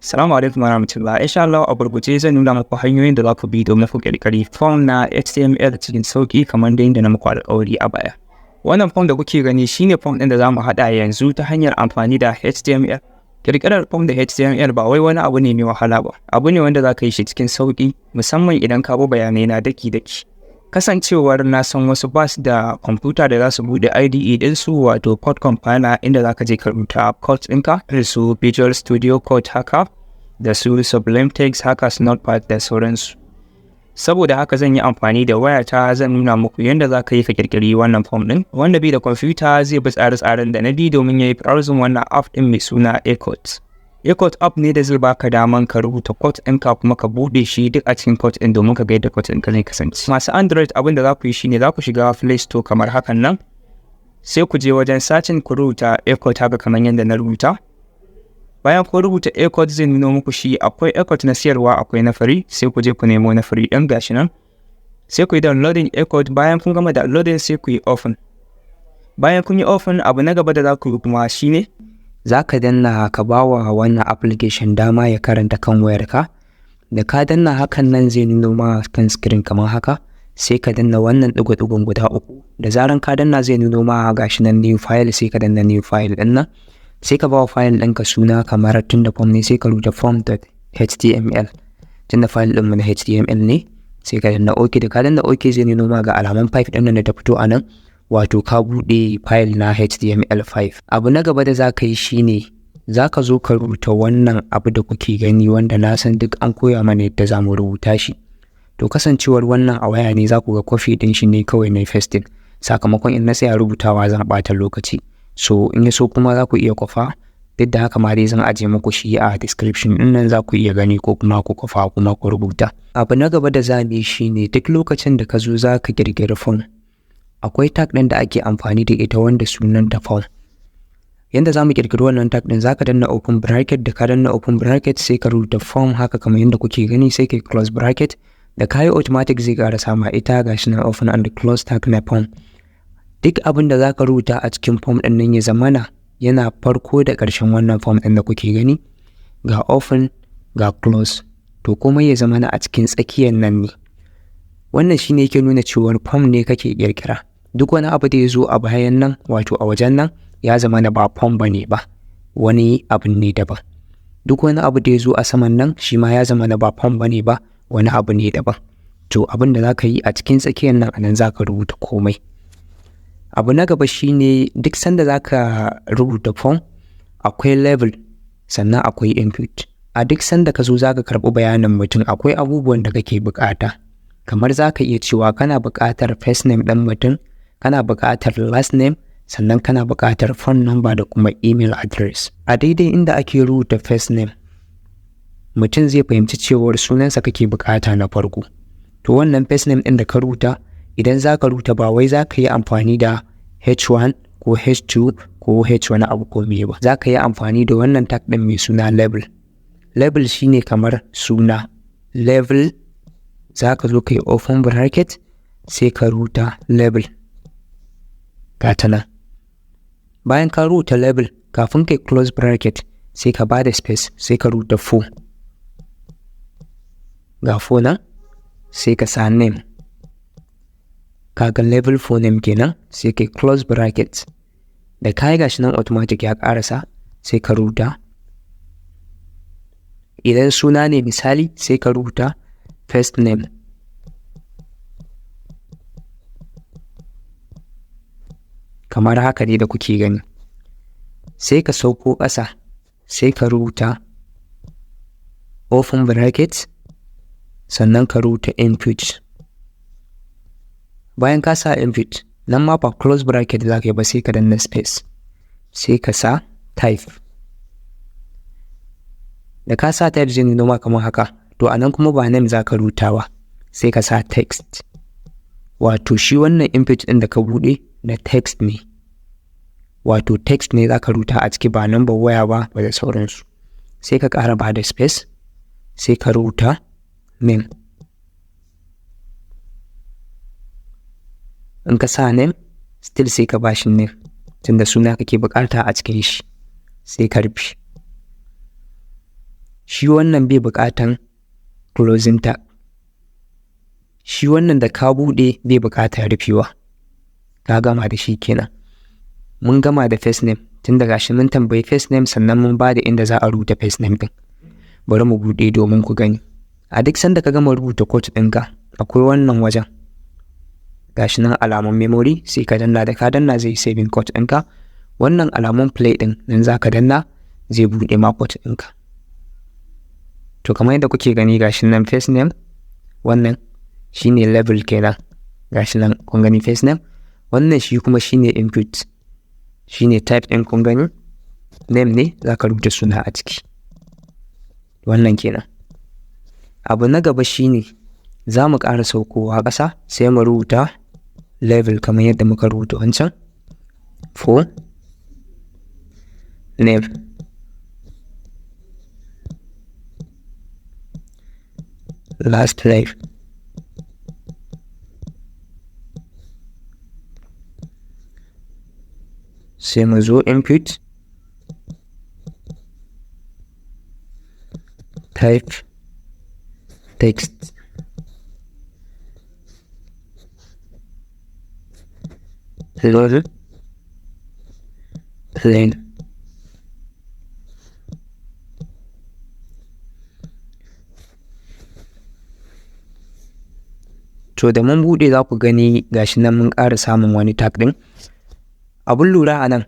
Assalamu alaikum warahmatullahi. Insha Allah a gurguje zan nuna muku hanyoyin da za ku bi domin ku ƙirƙiri form na HTML cikin sauƙi kamar da yadda na muku alƙawari a baya. Wannan form da kuke gani shine form ɗin da za mu haɗa yanzu ta hanyar amfani da HTML. Ƙirƙirar form da HTML ba wai wani abu ne mai wahala ba, abu ne wanda za ka yi shi cikin sauƙi musamman idan ka bi bayanai na daki-daki. Kasancewar na san wasu ba su da kwamfuta da za su buɗe IDE ɗinsu wato code compiler inda za ka je ka rubuta code ɗinka da su Visual Studio Code haka da su Sublime Text haka su Notepad da sauransu. Saboda haka zan yi amfani da wayata zan nuna muku yadda za ka yi ka ƙirƙiri wannan form ɗin. Wanda bai da kwamfuta zai bi tsare-tsaren da na bi domin ya yi browsing wannan app ɗin mai suna Ecode. Ecode app ne da zai baka daman ka rubuta code ɗinka kuma ka buɗe shi duk a cikin code ɗin domin ka ga yadda code ɗinka zai kasance. Masu Android abin da za ku yi shine za ku shiga Play Store kamar hakan nan, sai ku je wajen searching ku rubuta Ecode haka kamar yadda na rubuta. Bayan ku rubuta Ecode zai nuna muku shi akwai Ecode na siyarwa akwai na free, sai ku je ku nemo na free ɗin gashi nan. Sai ku yi downloading Ecode, bayan kun gama downloading sai ku yi open. Bayan kun yi open abu na gaba da za ku yi kuma shine za ka danna ka ba wa wannan application dama ya karanta kan wayarka. Da ka danna hakan nan zai nuno ma kan screen kamar haka, sai ka danna wannan ɗigo-ɗigon guda uku. Da zaran ka danna zai nuno ma gashi nan new file, sai ka danna new file ɗin nan. Sai ka ba wa file ɗinka suna kamar tunda form ne sai ka rubuta form.html. Tunda file ɗinmu na HTML ne sai ka danna OK. Da ka danna OK zai nuno ma ga alaman pipe ɗin nan da ta fito a nan, wato ka buɗe file na HTML5. Abu na gaba da za ka yi shine za ka zo ka rubuta wannan abu da kuke gani wanda na san duk an koya mana yadda za mu rubuta shi. To kasancewar wannan a waya ne za ku ga kwafi ɗin shi ne kawai na pasting, sakamakon in na tsaya rubutawa zan ɓata lokaci. So in ya so kuma za ku iya kwafa, duk da haka ma dai zan ajiye muku shi a description ɗin nan za ku iya gani ko kuma ku kwafa kuma ku rubuta. Abu na gaba da za mu yi shine duk lokacin da ka zo za ka ƙirƙiri form, akwai tag ɗin da ake amfani da ita wanda sunanta form. Yanda za mu ƙirƙiri wannan tag ɗin za ka danna open bracket, da ka danna open bracket sai ka rubuta form haka kamar yadda kuke gani sai ka close bracket. Da ka yi automatic zai ƙara sama ita gashi na open and close tag na form. Duk abin da za ka rubuta a cikin form ɗin nan ya zamana yana farko da ƙarshen wannan form ɗin da kuke gani, ga open ga close, to kuma ya zamana a cikin tsakiyar nan ne. Wannan shi ne yake nuna cewar form ne kake ƙirƙira. Duk wani abu da ya zo a bayan nan wato a wajen nan ya zama na ba form ba ne ba, wani abu ne daban. Duk wani abu da ya zo a saman nan shi ma ya zama na ba form ba ne ba, wani abu ne daban. To abin da za ka yi a cikin tsakiyar nan a nan za ka rubuta komai. Abu na gaba shi ne duk sanda za ka rubuta form akwai level sannan akwai input. A duk sanda ka zo za ka karɓi bayanin mutum akwai abubuwan da kake buƙata. Kamar za ka iya cewa kana buƙatar first name ɗan mutum, kana buƙatar last name, sannan kana buƙatar phone number da kuma email address. A daidai inda ake rubuta first name, mutum zai fahimci cewar sunansa kake buƙata na farko. To wannan first name ɗin da ka rubuta, idan za ka rubuta ba wai za ka yi amfani da H1 ko H2 ko H wani abu ko me ba. Za ka yi amfani da wannan tag ɗin mai suna label. Label shine kamar suna. Label za ka zo ka yi open bracket sai ka rubuta label. Gata nan. Bayan ka rubuta label, kafin ka yi close bracket sai ka ba da space sai ka rubuta for. Ga for nan sai ka sa name. Kaga label for name kenan sai ka yi close bracket. Da ka yi gashi nan automatic ya ƙarasa sai ka rubuta. Idan suna ne misali sai ka rubuta first name. Kamar haka ne da kuke gani. Sai ka sauko ƙasa sai ka rubuta open bracket sannan ka rubuta input. Bayan ka sa input, nan ma ba close bracket za ka yi ba sai ka danna space. Sai ka sa type. Da ka sa type zai nuna kamar haka, to a nan kuma ba name za ka rubuta ba, sai ka sa text. Wato shi wannan input ɗin da ka buɗe na text ne. Wato text ne za ka rubuta a ciki ba number waya ba da sauransu. Sai ka ƙara ba da space, sai ka rubuta name. In ka sa name, still sai ka bashi name, tunda suna kake buƙata a cikin shi. Sai ka rufe. shi wannan bai buƙatan closing tag, shi wannan da ka buɗe bai buƙatar rufewa. Ka gama da shi kenan. Mun gama da first name, tun daga shi mun tambayi first name sannan mun ba da inda za a rubuta first name ɗin. Bari mu buɗe domin ku gani. A duk sanda ka gama rubuta code ɗinka akwai wannan wajen. Gashi nan alamun memory, sai ka danna, da ka danna zai saving code ɗinka. Wannan alamun play ɗin nan za ka danna zai buɗe ma code ɗinka. To kamar yadda kuke gani gashi nan first name, wannan shine level kenan. Gashi nan kun gani first name, wannan shi kuma shine input, shine type ɗin kun gani, name ne za ka rubuta suna a ciki. Wannan kenan. Abu na gaba shine za mu ƙara saukowa ƙasa sai mu rubuta level kamar yadda muka rubuta wancan. For name. Last name. Sai mu zo input, type text, level plain. To da mun buɗe za ku gani gashi nan mun ƙara samun wani tag ɗin. Abun lura a nan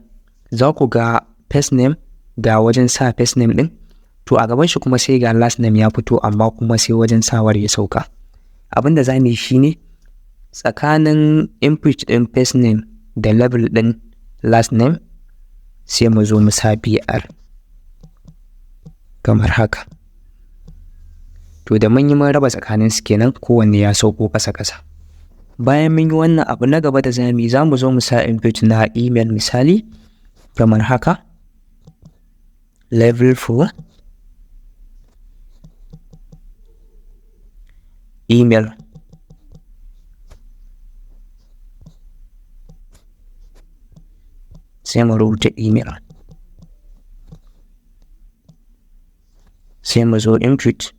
za ku ga first name ga wajen sa first name ɗin, to a gaban shi kuma sai ga last name ya fito amma kuma sai wajen sawar ya sauka. Abin da za mu yi shi ne tsakanin input ɗin first name da level ɗin last name sai mu zo mu sa BR kamar haka. To da mun yi mun raba tsakanin su kenan, kowanne ya sauko ƙasa-ƙasa. Bayan mun yi wannan, abu na gaba da za mu yi, za mu zo mu sa input na email misali kamar haka, level 4 email. Sai mu rubuta email. Sai mu zo input,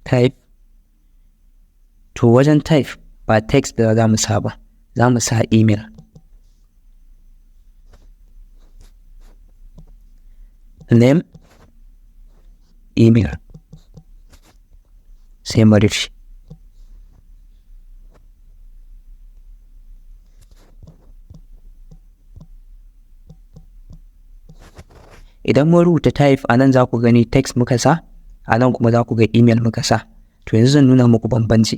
type. To wajen type ba text da za mu sa ba, za mu sa email. Name, email. Sai mu rufe. Idan mun rubuta type a nan za ku gani text muka sa, a nan kuma za ku ga email muka sa. To yanzu zan nuna muku bambanci.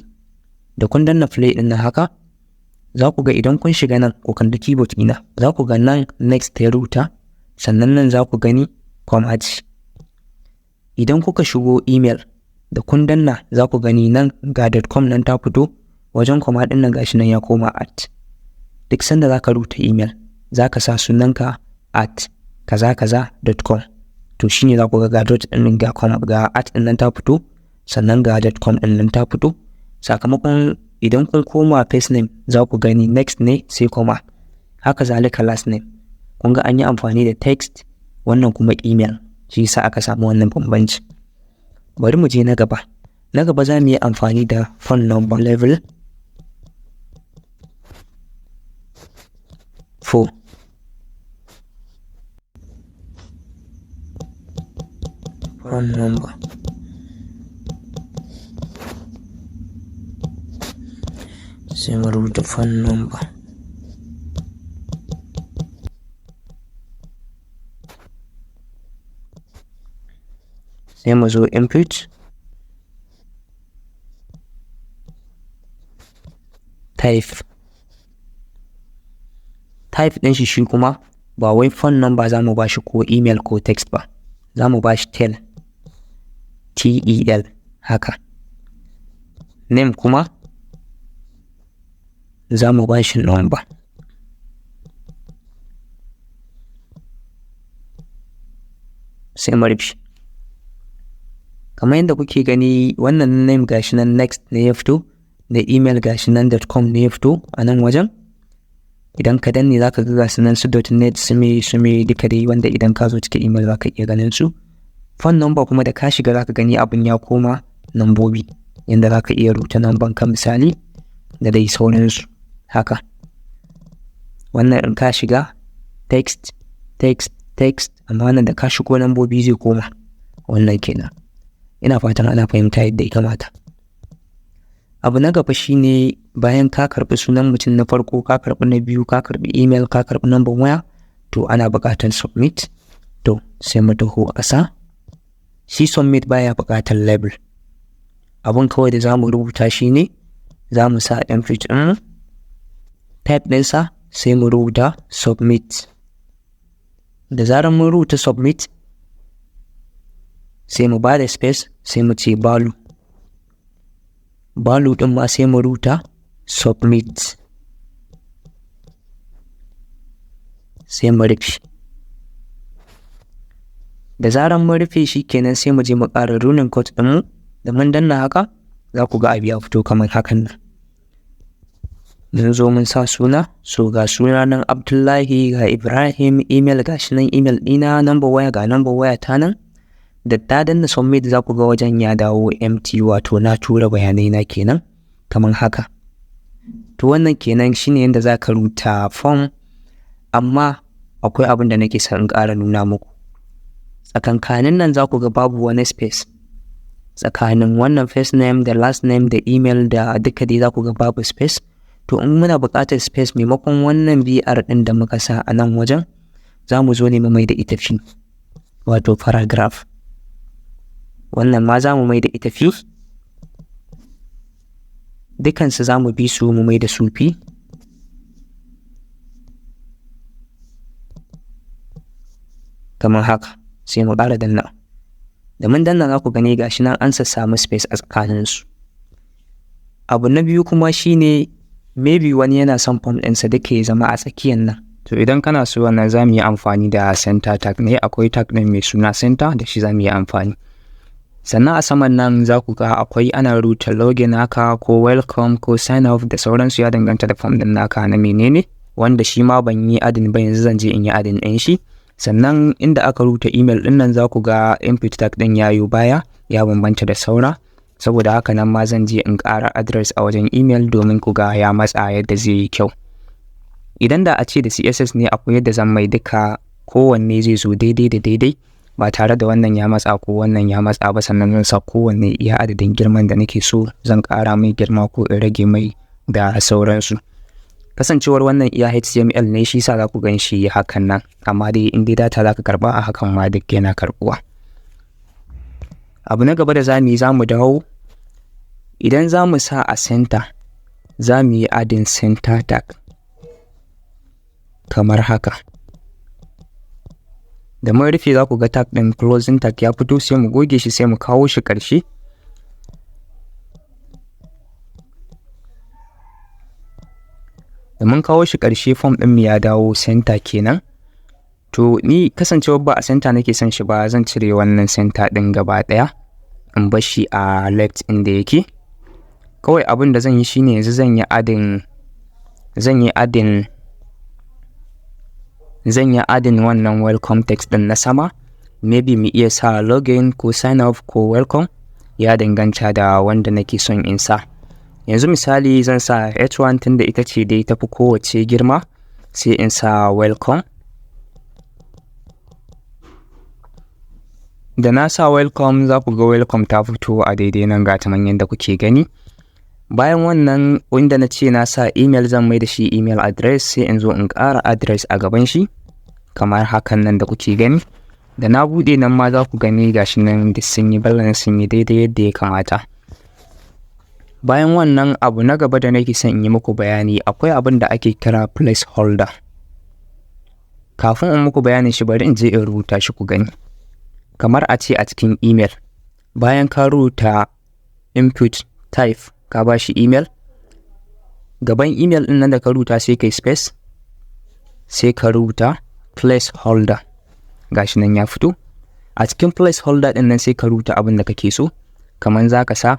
Da kun danna play ɗin nan haka, za ku ga idan kun shiga nan ku kalli keyboard ɗina, za ku ga nan next ya rubuta, sannan nan za ku gani kuma ce. Idan kuka shigo email da kun danna za ku gani nan ga .com nan ta fito, wajen kuma ɗin nan gashi nan ya koma @ duk sanda za ka rubuta email za ka sa sunanka @ kaza kaza.com. to shine za ku ga dot ɗin ga com ga @ ɗin nan ta fito, sannan ga .com ɗin nan ta fito. Sakamakon idan kun koma first name za ku gani next ne sai kuma, haka zalika last name. Kun ga an yi amfani da text, wannan kuma email, shi yasa aka samu wannan bambanci. Bari mu je na gaba. Na gaba za mu yi amfani da phone number level 4. Phone number. Sai mu rubuta phone number. Sai mu zo input, type. Type ɗin shi kuma ba wai phone number za mu ba shi ko email ko text ba, za mu ba shi tel, tel haka. Name kuma za mu ba shi number. Sai mu rufe. Kamar yadda kuke gani wannan name gashi nan next ne ya fito, da email gashi nan .com ne ya fito a nan wajen. idan ka danne za ka ga su nan su .net su me duka dai wanda idan ka zo cikin email za ka iya ganin su. Phone number kuma da ka shiga za ka gani abin ya koma nambobi yanda za ka iya rubuta namban ka misali da dai sauransu haka. Wannan in ka shiga text amma wannan da ka shigo nambobi zai koma wannan kenan. Ina fatan ana fahimta yadda ya kamata. Abu na gaba shine bayan ka karɓi sunan mutum na farko, ka karɓi na biyu, ka karɓi email, ka karɓi number waya, to ana buƙatar submit. To sai mu taho a ƙasa. Shi submit baya buƙatar label. Abun kawai da za mu rubuta shine za mu sa input ɗin type ɗinsa sai mu rubuta submit. Da zarar mun rubuta submit sai mu ba da space sai mu ce value ɗin ma sai mu rubuta submit sai mu rufe. Da zarar mun rufe shi kenan sai mu je mu ƙara running code ɗinmu. Da mun danna haka za ku ga abu ya fito kamar hakan nan. Mun zo mun sa suna, so ga suna nan Abdullahi, ga Ibrahim, email ga shi nan email ɗina, number waya ga number waya ta nan. Da ta danna submit za ku ga wajen ya dawo empty, wato na tura bayanai na kenan kamar haka. To wannan kenan shine yadda za ka rubuta form, amma akwai abin da nake son in ƙara nuna muku. Tsakankanin nan za ku ga babu wani space. Tsakanin wannan first name da last name da email da duka dai za ku ga babu space. To in muna buƙatar space maimakon wannan BR ɗin da muka sa a nan wajen, za mu zo ne mu mai da ita fi, wato paragraph. Wannan ma za mu mai da ita fi. Dukansu za mu bi su mu mai da su fi. Kamar haka sai mu ƙara danna. Da mun danna za ku gani gashi nan an samu space a tsakaninsu. Abu na biyu kuma shine maybe wani yana son form ɗinsa duka ya zama a tsakiyar nan. To idan kana so wannan za mu yi amfani da center tag ne. Akwai tag ɗin mai suna center da shi za mu yi amfani. Sannan a saman nan za ku ga akwai ana rubuta login haka ko welcome ko sign off da sauransu, ya danganta da form ɗin naka na menene, wanda shi ma ban yi adin ba, yanzu zan je in yi adin ɗin shi. Sannan inda aka rubuta email ɗin nan za ku ga input tag ɗin yayo baya, ya bambanta da saura. Saboda haka nan ma zan je in ƙara address a wajen email domin ku ga ya matsa yadda zai yi kyau. Idan da a ce da CSS ne akwai yadda zan mai duka kowanne zai zo daidai da daidai ba tare da wannan ya matsa ko wannan ya matsa ba, sannan zan sa kowanne iya adadin girman da nake so, zan ƙara mai girma ko in rage mai da sauransu. Kasancewar wannan iya HTML ne shi sa za ku gan shi hakan nan, amma dai in dai data za ka karɓa a hakan ma duk yana karɓuwa. Abu na gaba da za mu yi, za mu dawo. Idan za mu sa a center, za mu yi adding center tag kamar haka. Da mun rufe za ku ga tag ɗin closing tag ya fito, sai mu goge shi sai mu kawo shi ƙarshe. Da mun kawo shi ƙarshe form ɗin mu ya dawo center kenan. To ni kasancewar ba a center nake son shi ba, zan cire wannan center ɗin gaba ɗaya in bar shi a left inda yake. Kawai abin da zan yi shine yanzu zan yi adding wannan welcome text ɗin na sama. Maybe mu iya sa login ko sign off ko welcome, ya danganta da wanda nake son in sa. Yanzu misali zan sa H1 tunda ita ce dai tafi kowace girma, sai in sa welcome. Da na sa welcome za ku ga welcome ta fito a daidai nan ga taman yadda kuke gani. Bayan wannan wanda na ce na sa email, zan mai da shi email address, sai in zo in ƙara address a gaban shi kamar hakan nan da kuke gani. Da na buɗe nan ma za ku gani gashi nan da sun yi balance, sun yi daidai yadda ya kamata. Bayan wannan abu na gaba da nake son in yi muku bayani, akwai abin da ake kira placeholder. Kafin in muku bayanin shi bari in je in rubuta shi ku gani. Kamar a ce a cikin email, bayan ka rubuta input type ka ba shi email, gaban email ɗin nan da ka rubuta sai kai space, sai ka rubuta placeholder. Gashi nan ya fito. A cikin placeholder ɗin nan sai ka rubuta abin da kake so, kamar za ka sa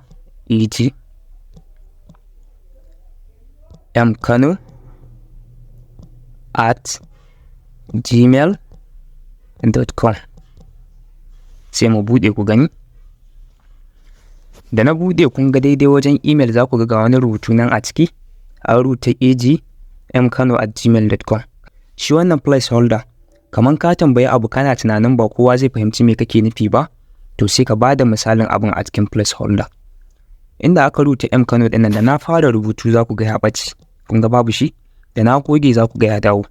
Kano @gmail.com. sai mu buɗe ku gani. Da na buɗe kun ga daidai wajen email za ku ga wani rubutu nan a ciki, a rubuta agmkano@gmail.com. Shi wannan placeholder kaman ka tambayi abu kana tunanin ba kowa zai fahimci me kake nufi ba, to sai ka bada misalin abin a cikin placeholder. Inda aka rubuta mkano ɗin nan da na fara rubutu za ku ga ya ɓace, kun ga babu shi, da na goge za ku ga ya dawo.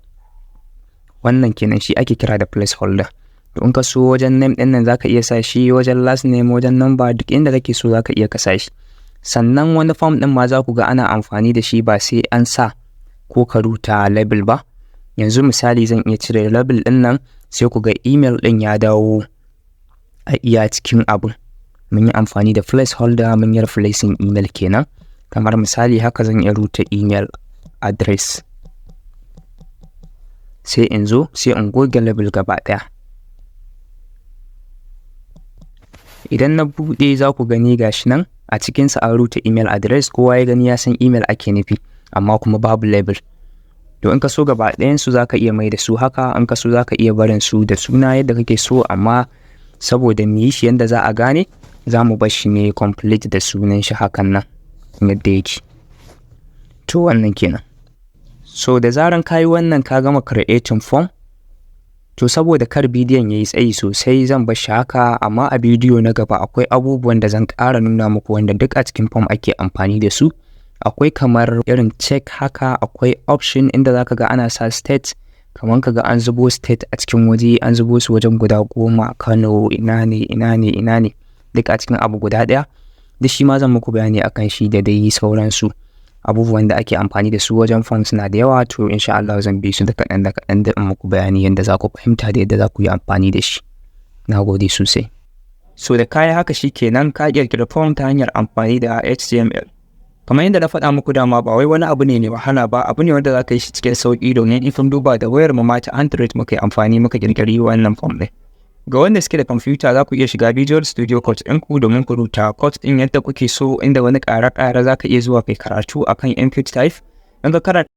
Wannan kenan shi ake kira da placeholder. To in ka so wajen name ɗin nan za ka iya sa shi, wajen last name, wajen number, duk inda kake so za ka iya kasa shi. Sannan wani form ɗin ma za ku ga ana amfani da shi ba sai an sa ko ka rubuta label ba. Yanzu misali zan iya cire label ɗin nan, sai ku ga email ɗin ya dawo a iya cikin abun. Mun yi amfani da placeholder, mun yi replacing email kenan. Kamar misali haka zan iya rubuta email address. Sai in zo, sai in goge label gaba ɗaya. Idan na buɗe za ku gani gashi nan a cikinsa an rubuta email address, kowa ya gani ya san email ake nufi, amma kuma babu label. To in ka so gaba ɗayansu za ka iya mai da su haka, in ka so za ka iya barin su da suna yadda kake so, amma saboda mu yi shi yadda za a gane, za mu bar shi ne complete da sunan shi hakan nan yadda yake. To wannan kenan. So da zaran ka yi wannan ka gama creating form, to saboda kar bidiyon ya yi tsayi sosai zan bar shi haka, amma a bidiyo na gaba akwai abubuwan da zan ƙara nuna muku wanda duk a cikin form ake amfani da su. Akwai kamar irin check haka, akwai option inda za ka ga ana sa state, kamar ka ga an zubo state a cikin waje, an zubo su wajen guda 10, Kano, ina ne, duk a cikin abu guda ɗaya. Duk shi ma zan muku bayani akan shi da dai sauransu. Abubuwan da ake amfani da su wajen form suna da yawa, to insha Allah zan bi su da kaɗan da in muku bayani yadda za ku fahimta da yadda za ku yi amfani da shi. Na gode sosai. So da kaya haka shi kenan ka ƙirƙiri form ta hanyar amfani da HTML. Kamar yadda na faɗa muku dama ba wai wani abu ne mai wahala ba, abu ne wanda za ka yi shi cikin sauƙi, domin in kun duba da wayar mu ma ta Android muka yi amfani muka ƙirƙiri wannan form ɗin. Ga wanda suke da kwamfuta za ku iya shiga Visual Studio Code ɗinku domin ku rubuta code ɗin yadda kuke so, inda wani ƙare-ƙare za ka iya zuwa kai karatu akan input type. In ka karanta